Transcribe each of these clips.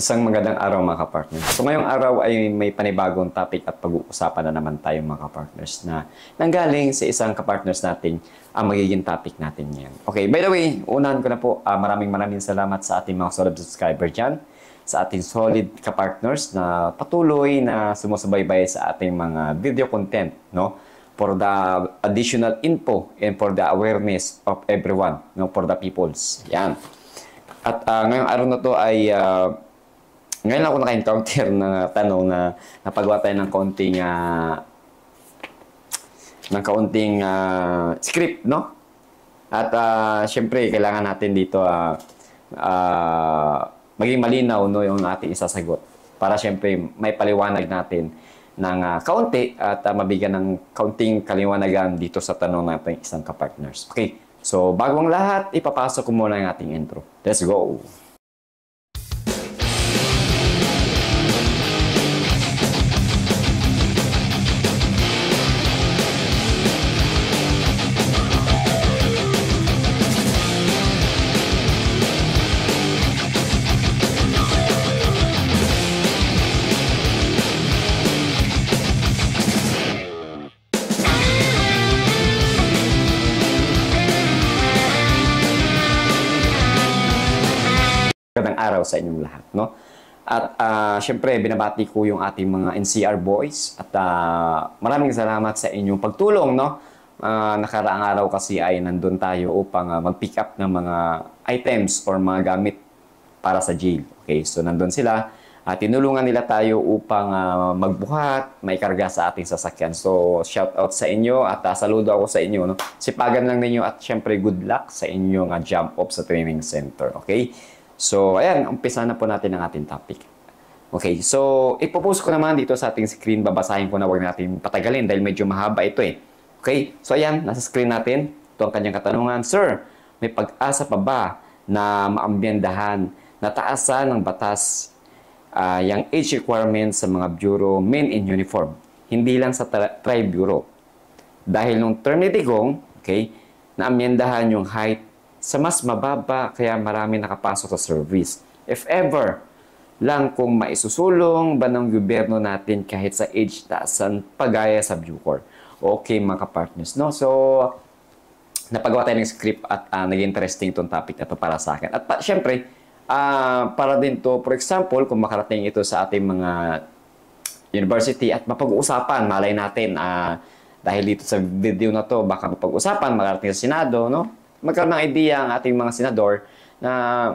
Isang magandang araw mga kapartners. So ngayong araw ay may panibagong topic at pag-uusapan na naman tayo mga kapartners na nanggaling sa isang kapartners natin ang magiging topic natin ngayon. Okay, by the way, unahan ko na po, maraming salamat sa ating mga solid subscriber dyan, sa ating solid kapartners na patuloy na sumusubaybay sa ating mga video content, no? For the additional info and for the awareness of everyone, no? For the peoples. Yan. At ngayong araw na to ay ngayon ako naka-encounter ng tanong na napagawa tayo ng kaunting script, no? At syempre kailangan natin dito maging malinaw, no, yung ating isasagot para syempre may paliwanag natin ng kaunti at mabigyan ng kaunting kaliwanagan dito sa tanong natin isang kapartners. Okay, so bago ang lahat, ipapasok ko muna ang ating intro. Let's go! Magandang araw sa inyong lahat, no? At syempre binabati ko yung ating mga NCR boys at maraming salamat sa inyong pagtulong, no? Nakaraang araw kasi ay nandun tayo upang mag-pick up ng mga items or mga gamit para sa jail. Okay, so nandun sila at tinulungan nila tayo upang magbuhat, maikarga sa ating sasakyan. So shout out sa inyo at saludo ako sa inyo, no? Sipagan lang ninyo at syempre good luck sa inyong jump off sa training center. Okay? So, ayan, umpisa na po natin ang ating topic. Okay, so, ipopost ko naman dito sa ating screen. Babasahin ko na, huwag natin patagalin dahil medyo mahaba ito eh. Okay, so ayan, nasa screen natin. Ito ang kanyang katanungan. Sir, may pag-asa pa ba na maambiyendahan na taasan ng batas yung age requirements sa mga bureau men in uniform? Hindi lang sa tri-bureau. Dahil nung term ni Digong, okay, naambiyendahan yung height sa mas mababa, kaya marami nakapasok sa service. If ever lang kung maisusulong ba ng gobyerno natin kahit sa age taasan pagaya sa Bucor. Okay mga kapartners, no? So, napagawa tayo ng script at naging interesting itong topic na ito para sa akin. At syempre, para din to, for example, kung makarating ito sa ating mga university at mapag-uusapan, malay natin, dahil dito sa video na to, baka mapag-uusapan, makarating sa Senado, no? Magkaroon ng idea ang ating mga senador na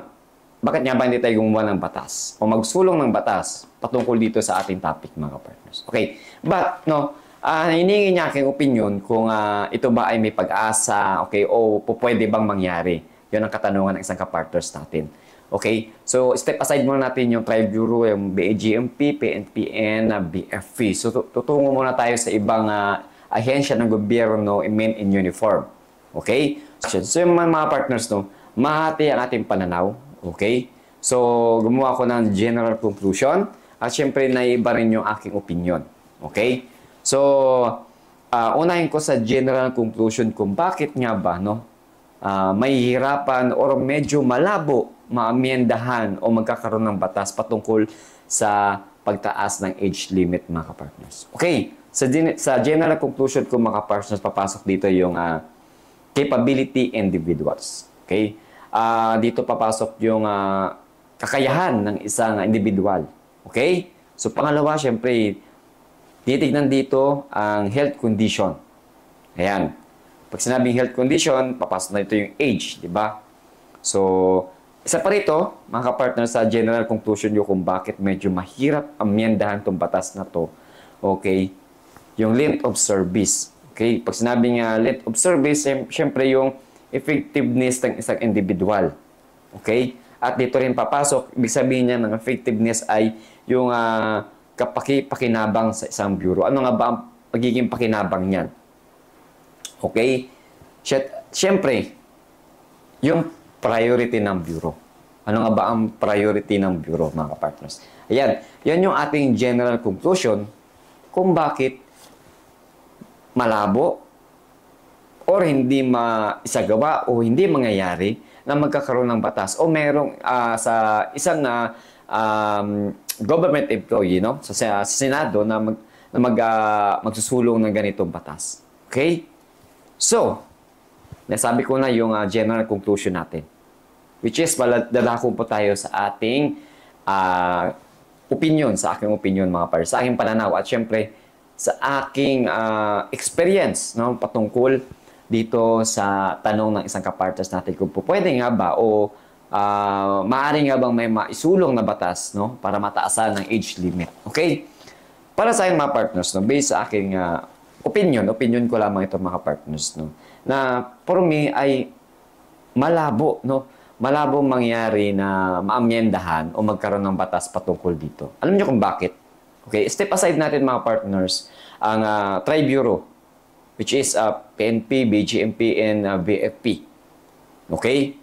bakit nga ba hindi tayo gumawa ng batas o magsulong ng batas patungkol dito sa ating topic mga partners. Okay, but no, hiningi niya aking opinion kung ito ba ay may pag-asa, okay, o pwede bang mangyari. Yun ang katanungan ng isang kapartners natin. Okay, so step aside muna natin yung Tri-Bureau, yung BAGMP, PNPN, BFP. So tutungo muna tayo sa ibang ahensya ng gobyerno men in uniform. Okay? So yung mga partners, no, mahati ang ating pananaw. Okay? So, gumawa ko ng general conclusion at syempre naiba rin yung aking opinion. Okay? So, unahin ko sa general conclusion kung bakit nga ba, no, mahihirapan or medyo malabo maamyendahan o magkakaroon ng batas patungkol sa pagtaas ng age limit mga kapartners. Okay? Sa general conclusion ko mga kapartners, papasok dito yung capability individuals. Okay? Dito papasok yung kakayahan ng isang individual. Okay? So, pangalawa, syempre, titignan dito ang health condition. Ayan. Pag sinabing health condition, papasok na ito yung age, di ba? So, isa pa rito, mga kapartner, sa general conclusion nyo kung bakit medyo mahirap amyendahan itong batas na to. Okay? Yung length of service. Okay, pag sinabing length of service, syempre yung effectiveness ng isang individual. Okay? At dito rin papasok, ibig sabihin niya ng effectiveness ay yung pakinabang sa isang bureau. Ano nga ba ang pagiging pakinabang niyan? Okay? Syempre, yung priority ng bureau. Ano nga ba ang priority ng bureau, mga partners? Ayan, yan yung ating general conclusion kung bakit malabo or hindi maisagawa o hindi mangyayari na magkakaroon ng batas o merong sa isang government employee, no? Sa Senado magsusulong ng ganitong batas. Okay? So, nasabi ko na yung general conclusion natin. Which is, dadako po tayo sa ating opinion, sa aking opinion mga pare, sa aking pananaw at syempre sa aking experience, no, patungkol dito sa tanong ng isang kapartners natin kung pwede nga ba o maaari nga bang may maisulong na batas, no, para mataasan ng age limit. Okay? Para sa akin mga partners, no, based sa aking opinion ko lamang ito mga partners, no, na for me ay malabo, no, malabo mangyari na maamyendahan o magkaroon ng batas patungkol dito. Alam niyo kung bakit? Okay, step aside natin mga partners ang Tri-Bureau, which is PNP, BGMP, and VFP. Okay?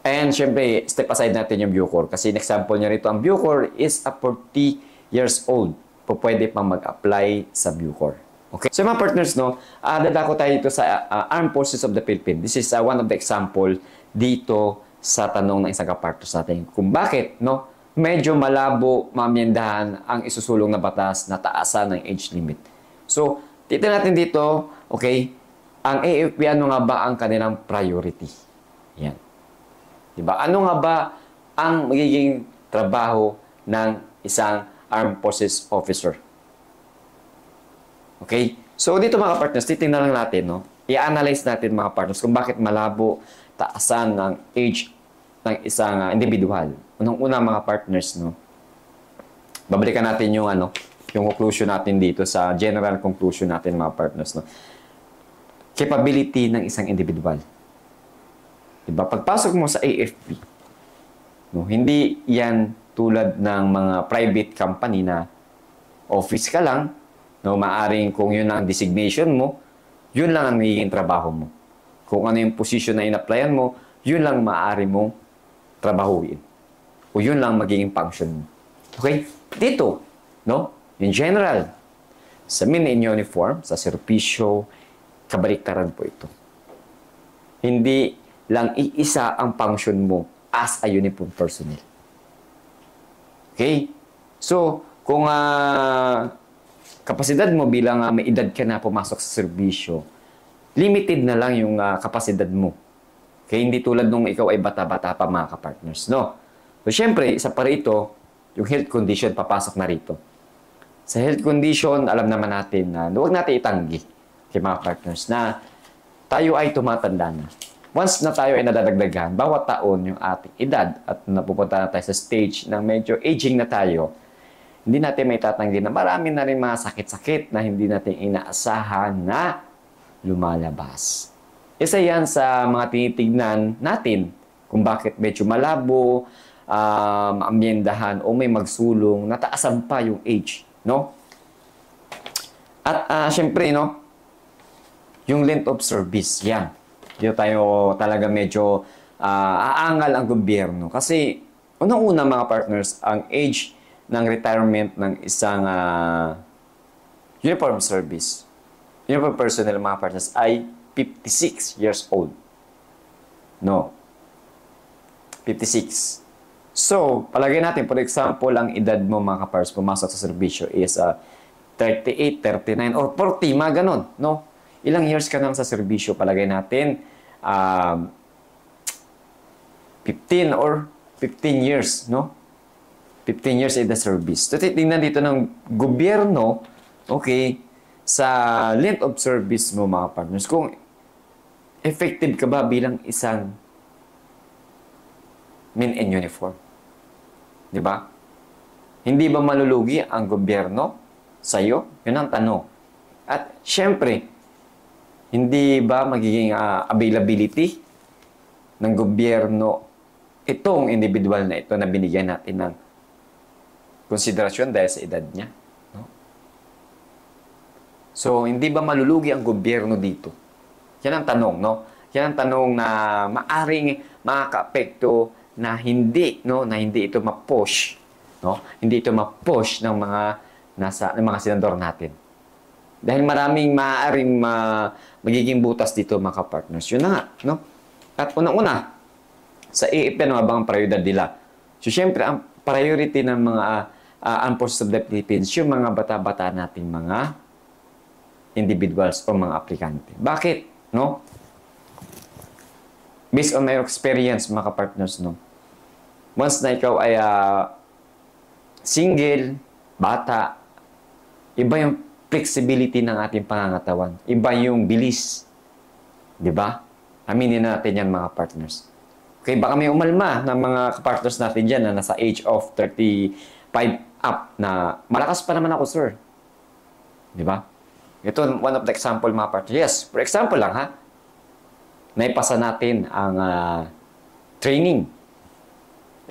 And syempre, step aside natin yung Bucor. Kasi example niya rito, ang Bucor is 40 years old. Pwede pang mag-apply sa Bucor. Okay? So mga partners, no, dadako tayo dito sa Armed Forces of the Philippines. This is one of the example dito sa tanong ng isang kapartners natin. Kung bakit, no, medyo malabo mamyendahan ang isusulong na batas na taasan ng age limit. So, titignan natin dito, okay, ang AFP, ano nga ba ang kanilang priority? Yan. Diba? Ano nga ba ang magiging trabaho ng isang Armed Forces officer? Okay? So, dito mga partners, titignan lang natin, no? I-analyze natin mga partners kung bakit malabo taasan ng age ng isang individual. Unang-una mga partners, no, babalikan natin yung yung conclusion natin dito sa general conclusion natin mga partners, no. Capability ng isang individual. Diba? Pagpasok mo sa AFP, no, hindi yan tulad ng mga private company na office ka lang, no, maaring kung yun ang designation mo, yun lang ang magiging trabaho mo. Kung ano yung position na in-applyan mo, yun lang maaari mong trabahuin. O yun lang magiging function mo. Okay? Dito, no? In general, sa men in uniform, sa serbisyo, kabaliktaran po ito. Hindi lang iisa ang function mo as a uniform personnel. Okay? So, kung kapasidad mo bilang may edad ka na pumasok sa serbisyo, limited na lang yung kapasidad mo. Okay? Hindi tulad nung ikaw ay bata-bata pa mga kapartners, no? So, syempre, isa pa rito, yung health condition, papasok na rito. Sa health condition, alam naman natin na huwag natin itanggi kay mga partners na tayo ay tumatanda na. Once na tayo ay nadadagdagan, bawat taon yung ating edad at napupunta na tayo sa stage na medyo aging na tayo, hindi natin may tatanggi na marami na rin mga sakit-sakit na hindi natin inaasahan na lumalabas. Isa yan sa mga tinitignan natin kung bakit medyo malabo, maamyendahan o may magsulong, nataasan pa yung age, no? At syempre, no, yung length of service, yan. Dito tayo talaga medyo aangal ang gobyerno. Kasi, unang-una mga partners, ang age ng retirement ng isang uniform service, uniform personnel mga partners, ay 56 years old. No. 56. So, palagay natin, for example, ang edad mo mga kapars pumasok sa serbisyo is 38, 39, or 40, mga ganon, no? Ilang years ka nang sa serbisyo, palagay natin, 15 or 15 years, no? 15 years in the service. So, titingnan dito ng gobyerno, okay, sa length of service mo mga partners, kung effective ka ba bilang isang men in uniform. Di ba? Hindi ba malulugi ang gobyerno sa iyo? Yun ang tanong. At syempre, hindi ba magiging availability ng gobyerno itong individual na ito na binigyan natin ng konsiderasyon dahil sa edad niya? No? So, hindi ba malulugi ang gobyerno dito? Yan ang tanong, no? Yan ang tanong na maaring makaka-apekto na hindi, no, na hindi ito ma-push, no? Hindi ito ma-push ng mga senador natin. Dahil maraming maaaring magiging butas dito mga ka-partners. Yun na nga, no? At unang-una, sa AFP ano bang prioridad nila? So syempre ang priority ng mga armed forces of the Philippines, yung mga bata-bata nating mga individuals o mga aplikante. Bakit? No? Based on my experience, mga partners, no? Once na ikaw ay single, bata, iba yung flexibility ng ating pangangatawan. Iba yung bilis. Di ba? Aminin natin yan, mga partners. Okay, baka may umalma ng mga partners natin dyan na nasa age of 35 up na malakas pa naman ako, sir. Di ba? Ito, one of the example, mga partners. Yes, for example lang, ha? Naipasa natin ang training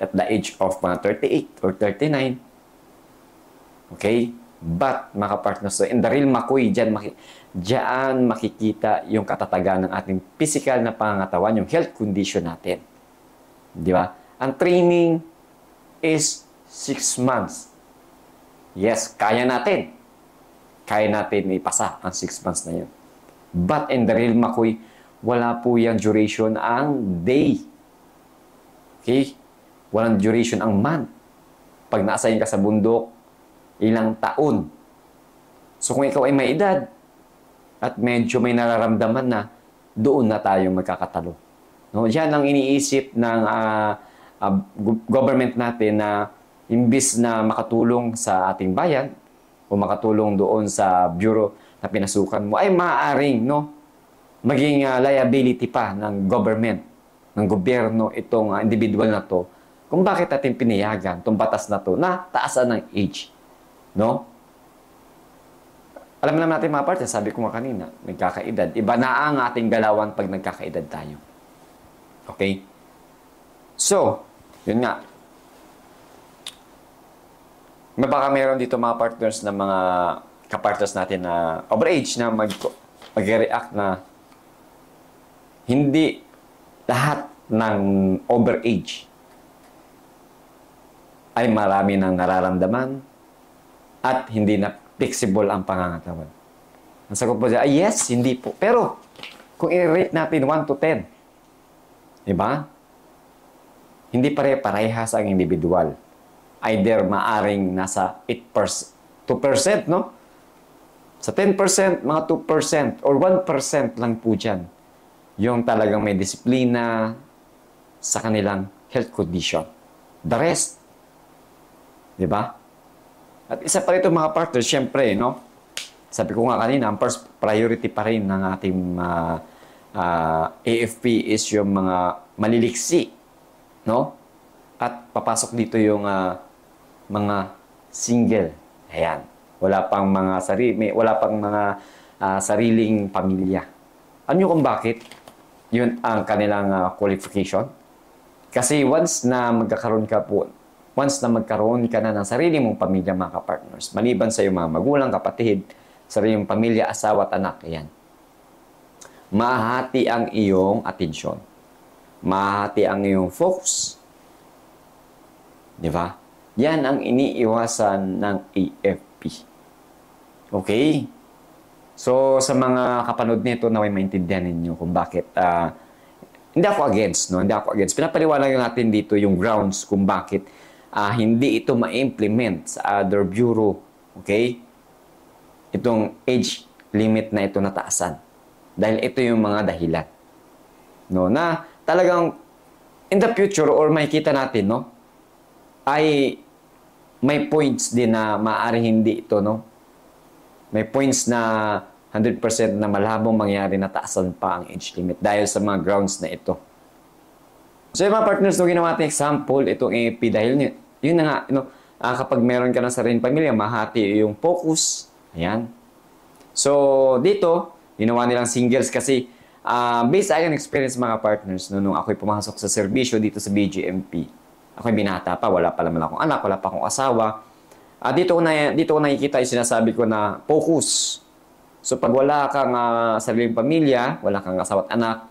at the age of 38 or 39. Okay? But, mga partners, so in the real Makoy, dyan makikita yung katatagan ng ating physical na pangangatawan, yung health condition natin. Di ba? Ang training is 6 months. Yes, kaya natin. Kaya natin ipasa ang 6 months na yun. But in the real Makoy, wala po yung duration ang day. Okay? Walang duration ang month. Pag na-assign ka sa bundok, ilang taon. So kung ikaw ay may edad at medyo may nararamdaman na, doon na tayo magkakatalo. No? Yan ang iniisip ng government natin na imbis na makatulong sa ating bayan o makatulong doon sa bureau na pinasukan mo, ay maaaring maging liability pa ng government, ng gobyerno, itong individual na to, kung bakit natin pinayagan itong batas na to na taasan ng age. No? Alam naman natin, mga partners, sabi ko nga kanina, nagkakaedad. Iba na ang ating galawan pag nagkakaedad tayo. Okay? So, yun nga. Baka meron dito, mga partners, na mga kapartners natin na overage na mag-react na hindi lahat ng overage ay marami ng nararamdaman at hindi na flexible ang pangangatawan. Ang sagot po siya, yes, hindi po. Pero, kung i-rate natin 1 to 10, diba? Hindi pare-parehas ang individual. Either maaring nasa 8%, 2%, no? Sa 10%, mga 2%, or 1% lang po dyan yung talagang may disiplina sa kanilang health condition. The rest, di ba? At isa pa rito, mga partners, syempre, no? Sabi ko nga kanina, ang first priority pa rin ng ating AFP is yung mga maliliksi, no? At papasok dito yung mga single. Ayan. Wala pang mga sariling pamilya. Ano nyo kung bakit? Yun ang kanilang qualification. Kasi once na magkaroon ka na ng sarili mong pamilya, mga kapartners, maliban sa iyong mga magulang, kapatid, sariling pamilya, asawa at anak, yan. Mahati ang iyong atensyon. Mahati ang iyong focus. Di ba? Yan ang iniiwasan ng AFP. Okay? So, sa mga kapanood nito, naway maintindihan ninyo kung bakit hindi ako against, no? Hindi ako against. Pinapaliwanag natin dito yung grounds kung bakit hindi ito ma-implement sa other bureau. Okay? Itong age limit na ito nataasan. Dahil ito yung mga dahilan. No? Na talagang in the future or makikita natin, no? Ay may points din na maaari hindi ito, no? May points na 100% na malabong mangyari na taasan pa ang age limit dahil sa mga grounds na ito. So, yung mga partners, no, ginawa natin example, itong AFP dahil yun na nga, kapag meron ka ng sariling pamilya, mahati yung focus. Ayan. So, dito, ginawa nilang singles kasi based sa aking experience, mga partners, nung ako'y pumasok sa serbisyo dito sa BGMP, ako'y binata pa, wala pa naman akong anak, wala pa akong asawa. Dito ko nakikita yung sinasabi ko na focus. So, pag wala kang sariling pamilya, wala kang asawa at anak,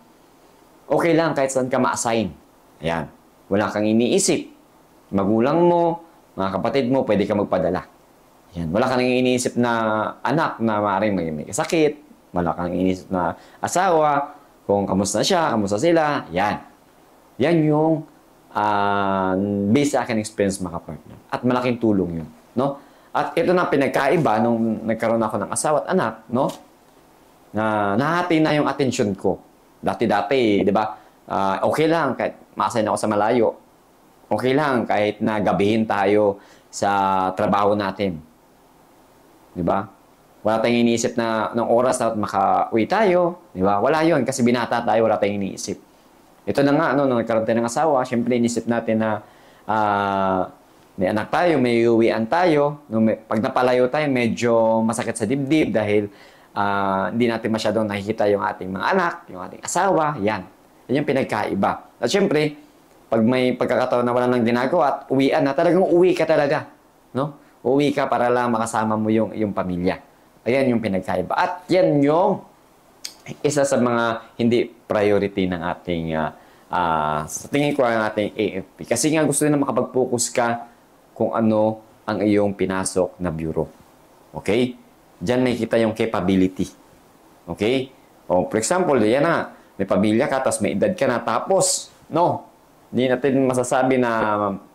okay lang kahit saan ka ma-assign. Ayan. Wala kang iniisip. Magulang mo, mga kapatid mo, pwede ka magpadala. Ayan. Wala kang iniisip na anak na maaaring may sakit. Wala kang iniisip na asawa, kung kamusta siya, kamusta sila. Yan. Yan yung based sa akin experience mga partner. At malaking tulong yun, no? At ito na pinagkaiba nung nagkaroon ako ng asawa at anak, no? Na nahati na yung attention ko. Dati-dati, di ba? Okay lang kahit ma-assign ako sa malayo. Okay lang kahit na gabihin tayo sa trabaho natin. Di ba? Wala tayong iniisip na ng oras na makauwi tayo. Di ba? Wala yon kasi binata tayo, wala tayong iniisip. Ito na nga, nung nagkaroon tayo ng asawa, syempre inisip natin na may anak tayo, may uwian tayo. Pag napalayo tayo, medyo masakit sa dibdib dahil hindi natin masyadong nakikita yung ating mga anak, yung ating asawa. Yan. Yan yung pinagkaiba. At syempre, pag may pagkakataon na wala nang ginagawa at uwian na, talagang uwi ka talaga. No? Uwi ka para lang makasama mo yung pamilya. Ayan yung pinagkaiba. At yan yung isa sa mga hindi priority ng ating, sa tingin ko ang ating AFP. Kasi nga gusto na makapag-focus ka kung ano ang iyong pinasok na bureau. Okay? Diyan nakikita yung capability. Okay? O, for example, yan na, may pamilya ka, tapos may edad ka na, tapos, no, hindi natin masasabi na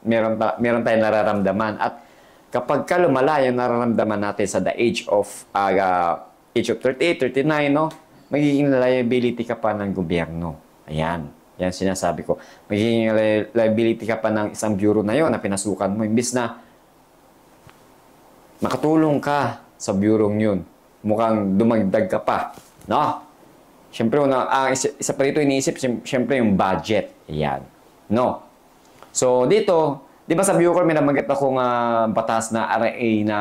meron tayong nararamdaman. At kapag ka lumala yung nararamdaman natin sa the age of 38, 39, no, magiging liability ka pa ng gobyerno. Ayan. Yan sinasabi ko. Magiging liability ka pa ng isang bureau na yon na pinasukan mo. Imbis na makatulong ka sa bureau yun, mukhang dumagdag ka pa. No? Siyempre, isa pa rito iniisip, siyempre yung budget. Ayan. No. So, dito, di ba sa Bucor, may namagat akong batas na RA na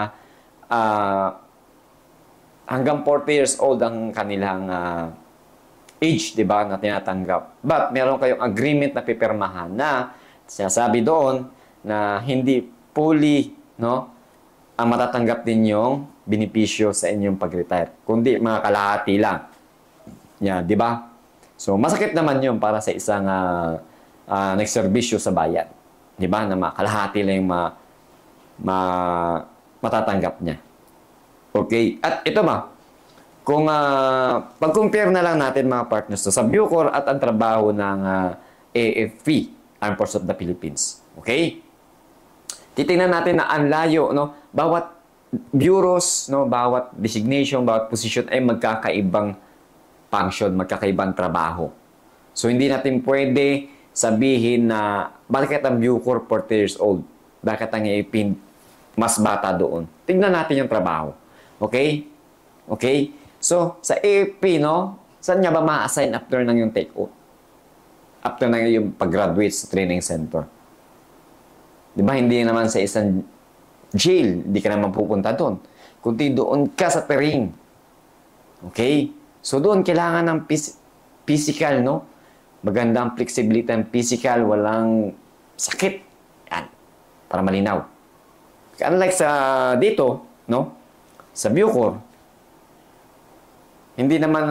hanggang 40 years old ang kanilang age, di ba, na tinatanggap. But, meron kayong agreement na pipirmahan na sinasabi doon na hindi fully, no, ang matatanggap ninyong benepisyo sa inyong pag-retire. Kundi mga kalahati lang. Yan, di ba? So, masakit naman yun para sa isang nagserbisyo sa bayan. Di ba? Na kalahati lang yung matatanggap niya. Okay? At ito ba? Kung pag-compare na lang natin mga partners to sa Bucor at ang trabaho ng AFP, Armed Forces of the Philippines. Okay? Titingnan natin na ang layo, no? Bawat bureaus, no, bawat designation, bawat position ay magkakaibang function, magkakaibang trabaho. So hindi natin pwede sabihin na bakit ang Bucor 40 years old? Bakit ang AFP mas bata doon? Tingnan natin yung trabaho. Okay? Okay? So, sa AFP, no? Saan niya ba ma-assign after ng yung take-out? After ng yung pag-graduate sa training center? Di ba? Hindi naman sa isang jail. Hindi ka naman pupunta doon. Kundi doon ka sa terrain. Okay? So, doon kailangan ng physical, no? Magandang flexibility ng physical, walang sakit. Yan. Para malinaw. Unlike sa dito, no? Sa Bucor, hindi naman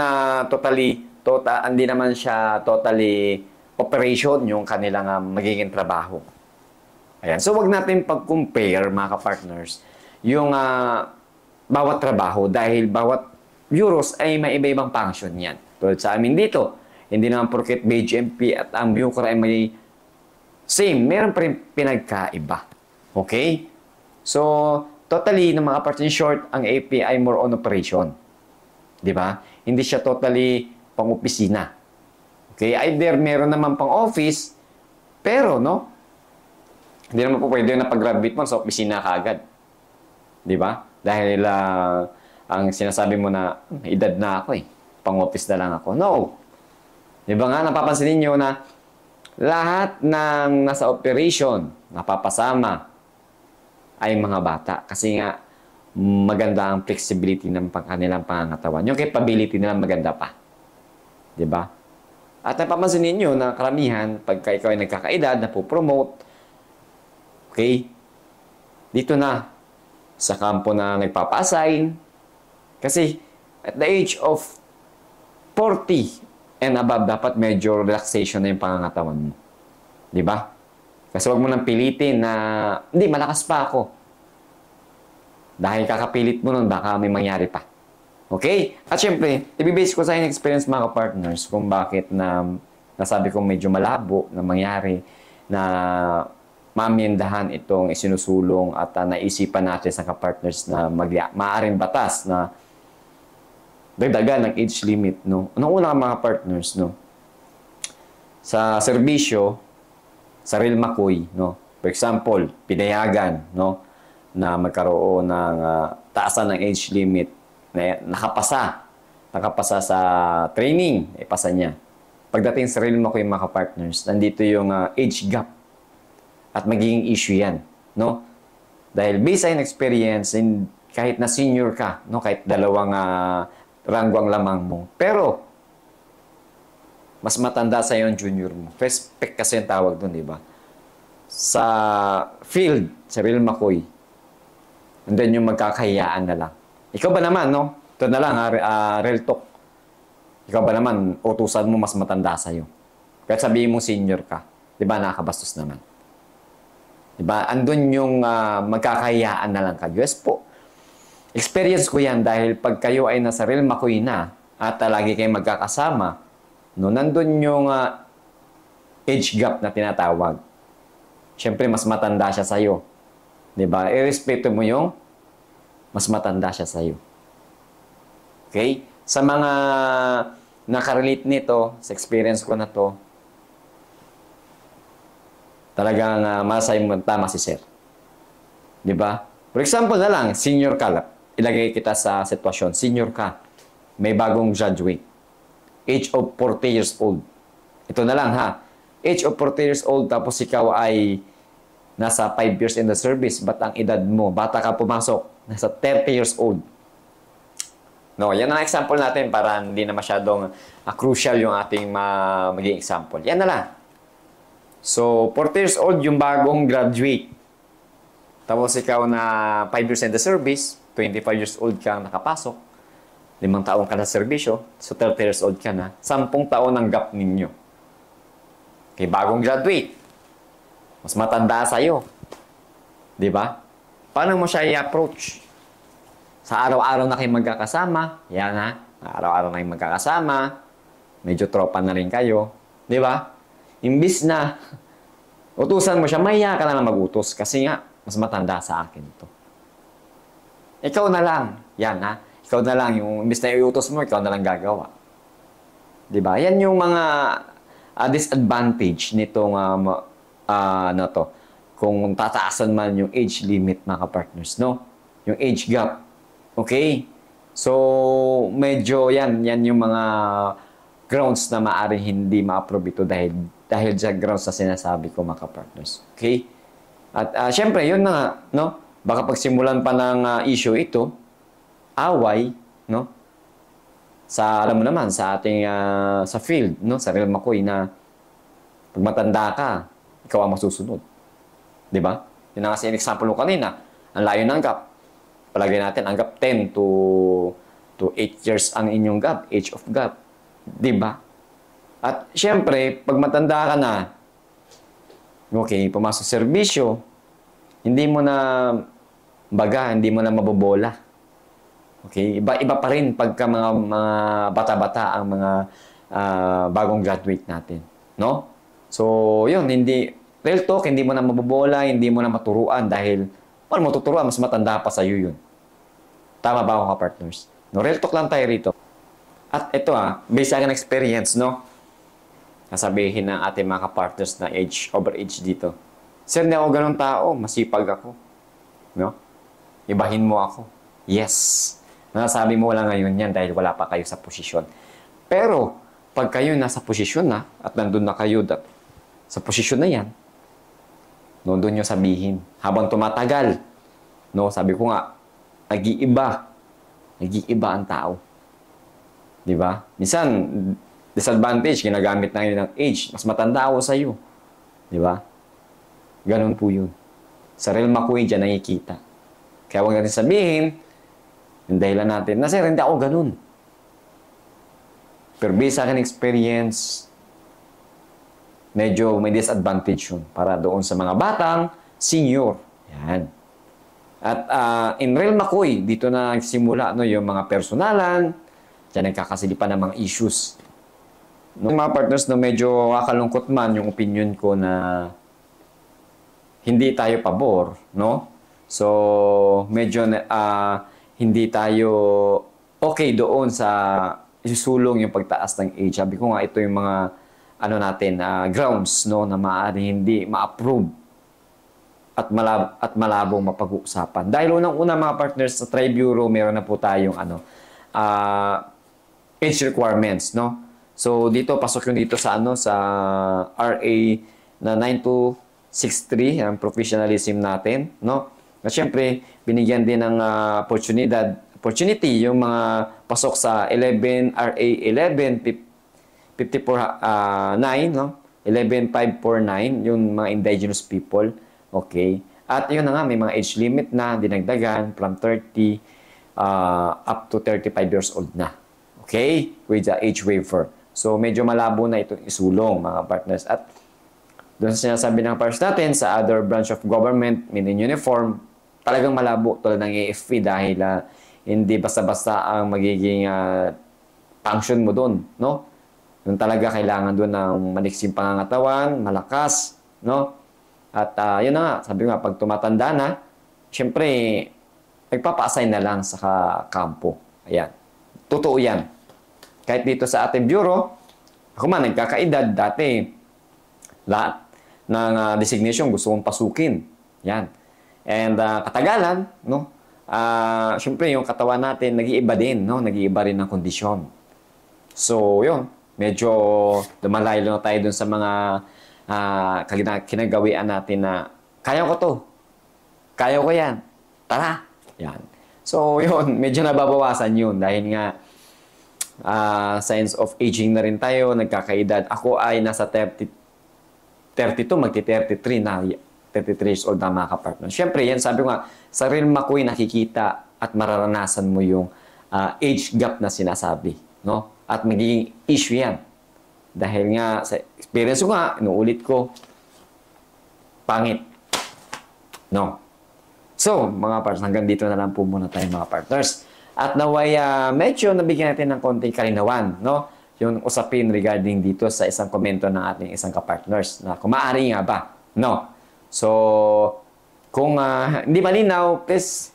hindi naman siya totally operation yung kanilang magiging trabaho. Ayan. So, wag natin pag-compare, mga ka-partners, yung bawat trabaho dahil bawat bureaus ay may iba-ibang function yan. Tulad sa amin dito, hindi naman porket BGMP at ang Bucor ay may same. Meron pa rin pinagkaiba. Okay? So, totally, ng mga parts in short, ang AP ay more on operation. Di ba? Hindi siya totally pang-opisina. Okay? Either meron naman pang-office, pero, no? Hindi naman po pwede na pag-graduate mo sa opisina kaagad. Di ba? Dahil ang sinasabi mo na, edad na ako eh. Pang-office na lang ako. No! Di ba nga, napapansin ninyo na lahat ng nasa operation, napapasama, ay mga bata. Kasi nga, maganda ang flexibility ng kanilang pangangatawan. Yung capability nila maganda pa. Di ba? At napapansin ninyo na karamihan, pagka ikaw ay nagkakaedad, napopromote, okay, dito na, sa kampo na nagpapa-assign. Kasi, at the age of 40 and above, dapat medyo relaxation na yung pangangatawan mo. Di ba? Kasi wag mo nang pilitin na, hindi, malakas pa ako. Dahil kakapilit mo nun, baka may mangyari pa. Okay? At syempre, ibibase ko sa experience mga partners kung bakit na nasabi kong medyo malabo na mangyari na mamiendahan itong isinusulong at naisipan natin sa kapartners na maaaring batas na dagdagan ng age limit, no? Unang-una mga partners, no? Sa serbisyo, sa Real McCoy, no? For example, pinayagan, no? Na magkaroon ng taasan ng age limit na nakapasa sa training, ipasa niya. Pagdating sa Real McCoy mga partners, nandito yung age gap at magiging issue yan, no? Dahil based on experience, kahit na senior ka, no? Kahit dalawang ranggo ang lamang mo, pero mas matanda sa yung junior mo. Respect kasi yung tawag doon, di ba? Sa field, sa Real McCoy, and then yung magkakahiyaan na lang. Ikaw ba naman, no? Ito na lang, real talk. Ikaw ba naman, utusan mo mas matanda sa'yo? Kahit sabihin mo senior ka, di ba, nakakabastos naman. Di ba? Andun yung magkakahiyaan na lang kayo. Yes po. Experience ko yan dahil pag kayo ay nasa Real McCoy na at lagi kayong magkakasama, no, nandun yung age gap na tinatawag. Siyempre, mas matanda siya sa'yo. Diba? Irespeto mo yung mas matanda siya sa'yo. Okay? Sa mga nakarelate nito, sa experience ko na to, talagang masay mo, tama si Sir. Diba? For example na lang, senior ka. Ilagay kita sa sitwasyon. Senior ka. May bagong graduate. Age of 40 years old. Ito na lang ha. Age of 40 years old tapos ikaw ay nasa 5 years in the service. Ba't ang edad mo? Bata ka pumasok. Nasa 30 years old. No, yan ang example natin para hindi na masyadong crucial yung ating maging example. Yan na lang. So, 40 years old yung bagong graduate. Tapos ikaw na 5 years in the service, 25 years old kang nakapasok, 5 taon ka na serbisyo, so 30 years old ka na, 10 taon ang gap ninyo. Okay, bagong graduate. Mas matanda sa'yo. Di ba? Paano mo siya i-approach? Sa araw-araw na kayo magkakasama, yan ha, araw-araw na kayo magkakasama, medyo tropa na rin kayo. Di ba? Imbis na utusan mo siya, mahiya ka na mag-utos kasi nga, mas matanda sa akin to. Ikaw na lang. Yan ha. Ikaw na lang. Yung imbis na iutos mo, ikaw na lang gagawa. Diba? Yan yung mga disadvantage nitong ano to. Kung tataasan man yung age limit mga partners, no? Yung age gap. Okay? So, medyo yan yung mga grounds na maaaring hindi ma-approve ito dahil sa grounds na sinasabi ko mga partners. Okay? At syempre, yun na nga, no? Baka pagsimulan pa ng issue ito, away, no? Alam mo naman, sa ating, sa field, no? Sa Real McCoy na pag matanda ka, ikaw ang masusunod. Di ba? Yun na kasi yung example ko kanina. Ang layo ng gap. Palagay natin, ang gap 10 to 8 years ang inyong gap, age of gap. Di ba? At syempre, pag matanda ka na, okay, pumasok serbisyo, hindi mo na mabobola. Okay, iba pa rin pagka mga bata-bata ang mga bagong graduate natin, no? So, yun, real talk, hindi mo na mabobola, hindi mo na maturuan dahil paano mo tuturuan, mas matanda pa sa iyo yun. Tama ba ako ka-partners? No, real talk lang tayo rito. At ito based sa aking experience, no? Nasabihin ng ating mga ka-partners na over age dito. Sir, hindi ako ganun tao. Masipag ako. No? Ibahin mo ako. Yes. Nasabi mo wala ngayon yan dahil wala pa kayo sa posisyon. Pero, pag kayo nasa posisyon na at nandun na kayo sa posisyon na yan, no, doon nyo sabihin. Habang tumatagal, no, sabi ko nga, nag-iiba ang tao. Di ba? Minsan, disadvantage, ginagamit na yun ng age. Mas matanda ako sa iyo. Di ba? Ganun po yun. Sa Real McCoy dyan nakikita. Kaya huwag natin sabihin, yung dahilan natin, na sir, hindi ako ganun. Pero based sa akin experience, medyo may disadvantage yun para doon sa mga batang senior. Yan. At in Real McCoy, dito na nagsimula yung mga personalan, dyan nagkakasilipan ng mga issues. Mga partners na medyo kakalungkot man yung opinion ko na hindi tayo pabor, no? So, medyo hindi tayo okay doon sa isusulong yung pagtaas ng age. Sabi ko nga, ito yung mga ano natin, grounds, no, na maaari hindi ma-approve at malabong mapag-uusapan. Dahil unang-una mga partners sa Tri-Bureau, meron na po tayong age requirements, no? So dito pasok yung dito sa sa RA na 9263, ang professionalism natin, no? Na syempre binigyan din ng opportunity yung mga pasok sa 11 RA 1154 no? 11549 yung mga indigenous people. Okay? At yun na nga, may mga age limit na dinagdagan from 30 up to 35 years old na. Okay? With the age waiver. So, medyo malabo na itong isulong, mga partners. At doon sa sinasabi ng partners natin, sa other branch of government, in uniform, talagang malabo tulad ng AFP dahil hindi basta-basta ang magiging function mo doon, no? Doon talaga kailangan doon ng maliksing pangangatawan, malakas, no? At yun na nga, sabi nga, pag tumatanda na, syempre, nagpapa-assign na lang sa kampo. Ayan. Totoo yan. Kahit dito sa ating bureau, ako man, nagkakaedad, dati, lahat ng designation gusto kong pasukin. Yan. And katagalan, no? Syempre, yung katawan natin, nag-iiba din, no? Nag-iiba rin ng kondisyon. So, yun. Medyo lumalayo na tayo dun sa mga kinagawian natin na kaya ko to. Kaya ko yan. Tara. Yan. So, yun. Medyo nababawasan yun dahil nga signs of aging na rin tayo. Nagkakaedad. Ako ay nasa 32, magti-33 na. 33 years old na mga kapartner. Siyempre, yan sabi ko nga, sa real makoy nakikita at mararanasan mo yung age gap na sinasabi. No? At magiging issue yan. Dahil nga, sa experience ko nga, inuulit ko, pangit. No? So, mga partners, hanggang dito na lang po muna tayo mga partners. At naway, medyo nabigyan natin ng konting kalinawan, no? Yung usapin regarding dito sa isang komento ng ating isang kapartners na kung maaari nga ba, no? So, kung hindi malinaw, please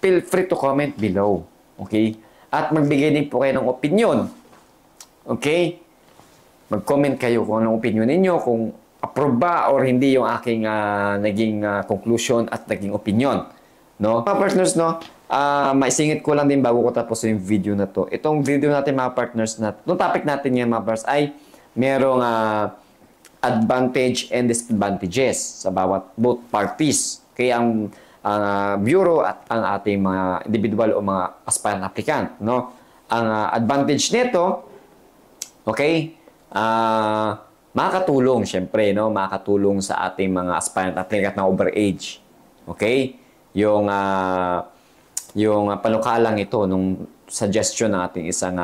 feel free to comment below. Okay? At magbigay din po kayo ng opinion. Okay? Mag-comment kayo kung anong opinion ninyo, kung approve ba or hindi yung aking naging conclusion at naging opinion. No? Mga partners, no? Maisingit ko lang din bago ko tapos yung video na to. Itong video natin mga partners, itong topic natin ngayon mga partners ay merong advantage and disadvantages sa both parties. Kaya ang bureau at ang ating mga individual o mga aspirant applicant, no? Ang advantage nito, okay, makakatulong syempre, no? Makakatulong sa ating mga aspirant applicant na overage. Okay? Yung panukalang ito nung suggestion ng ating isang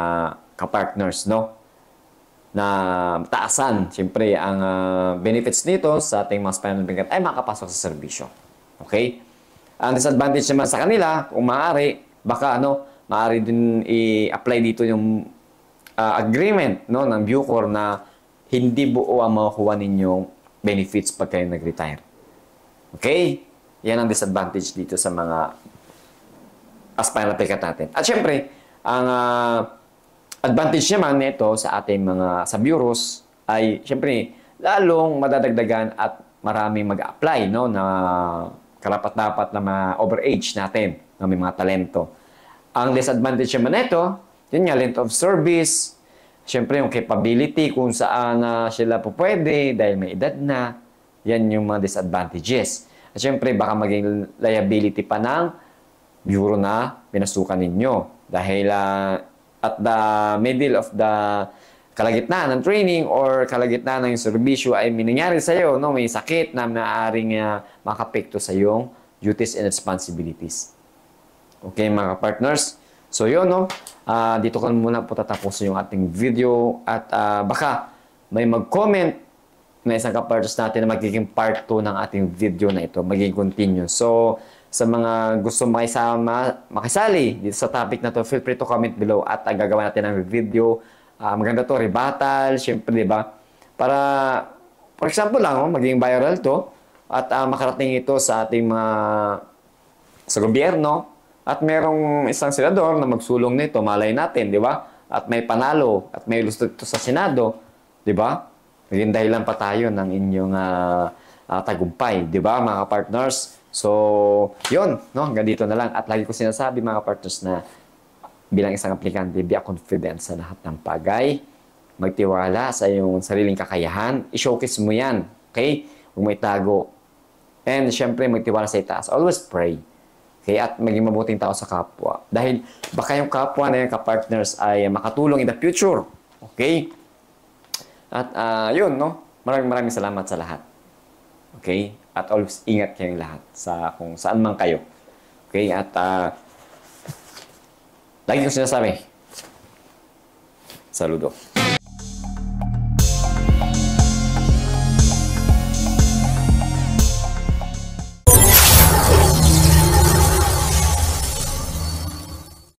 kapartners, no? Na taasan, siyempre, ang benefits nito sa ating mga aspirant applicant ay makapasok sa serbisyo. Okay? Ang disadvantage naman sa kanila, kung maaari, baka maaari din i-apply dito yung agreement, no, ng Bucor na hindi buo ang makukuha ninyong benefits pag kayo nag-retire. Okay? Yan ang disadvantage dito sa mga aspirant applicant natin. At syempre, ang advantage naman nito sa ating mga sa bureaus ay syempre lalong madadagdagan at maraming mag-apply, no, na karapat-dapat na mga overage natin na may mga talento. Ang disadvantage naman nito, yun nga, length of service, syempre yung capability kung saan sila po pwede dahil may edad na, yan yung mga disadvantages. At syempre baka maging liability pa ng bureau na pinasukan ninyo dahil at the middle of the kalagitnaan ng training or kalagitnaan ng serbisyo ay nangyari sa iyo, no, may sakit na maaaring makapekto sa iyong duties and responsibilities. Okay, mga partners. So, yun, no, dito ko muna po tatapusin yung ating video at baka may mag-comment na isang kapartners natin na magiging part 2 ng ating video na ito, magiging continue. So, sa mga gusto makisali dito sa topic na to, feel free to comment below at gagawa natin ng video. Maganda to, rebuttal, syempre, di ba? Para, for example lang, maging viral to, at makarating ito sa ating mga sa gobyerno at merong isang senador na magsulong nito, malay natin, di ba? At may panalo at may gusto ito sa Senado, di ba? Naging dahilan pa tayo ng inyong tagumpay, di ba mga partners? So, yun, no? Hanggang dito na lang. At lagi ko sinasabi mga partners na bilang isang aplikante, be confident sa lahat ng bagay. Magtiwala sa iyong sariling kakayahan. I-showcase mo yan, okay? Huwag mo itago. And syempre, magtiwala sa itaas. Always pray. Okay? At maging mabuting tao sa kapwa. Dahil baka yung kapwa na yung kapartners ay makatulong in the future. Okay? At yun, no? Maraming salamat sa lahat. Okay? At always ingat kayong lahat sa kung saan man kayo. Okay? At lagi ko sinasabi, saludo.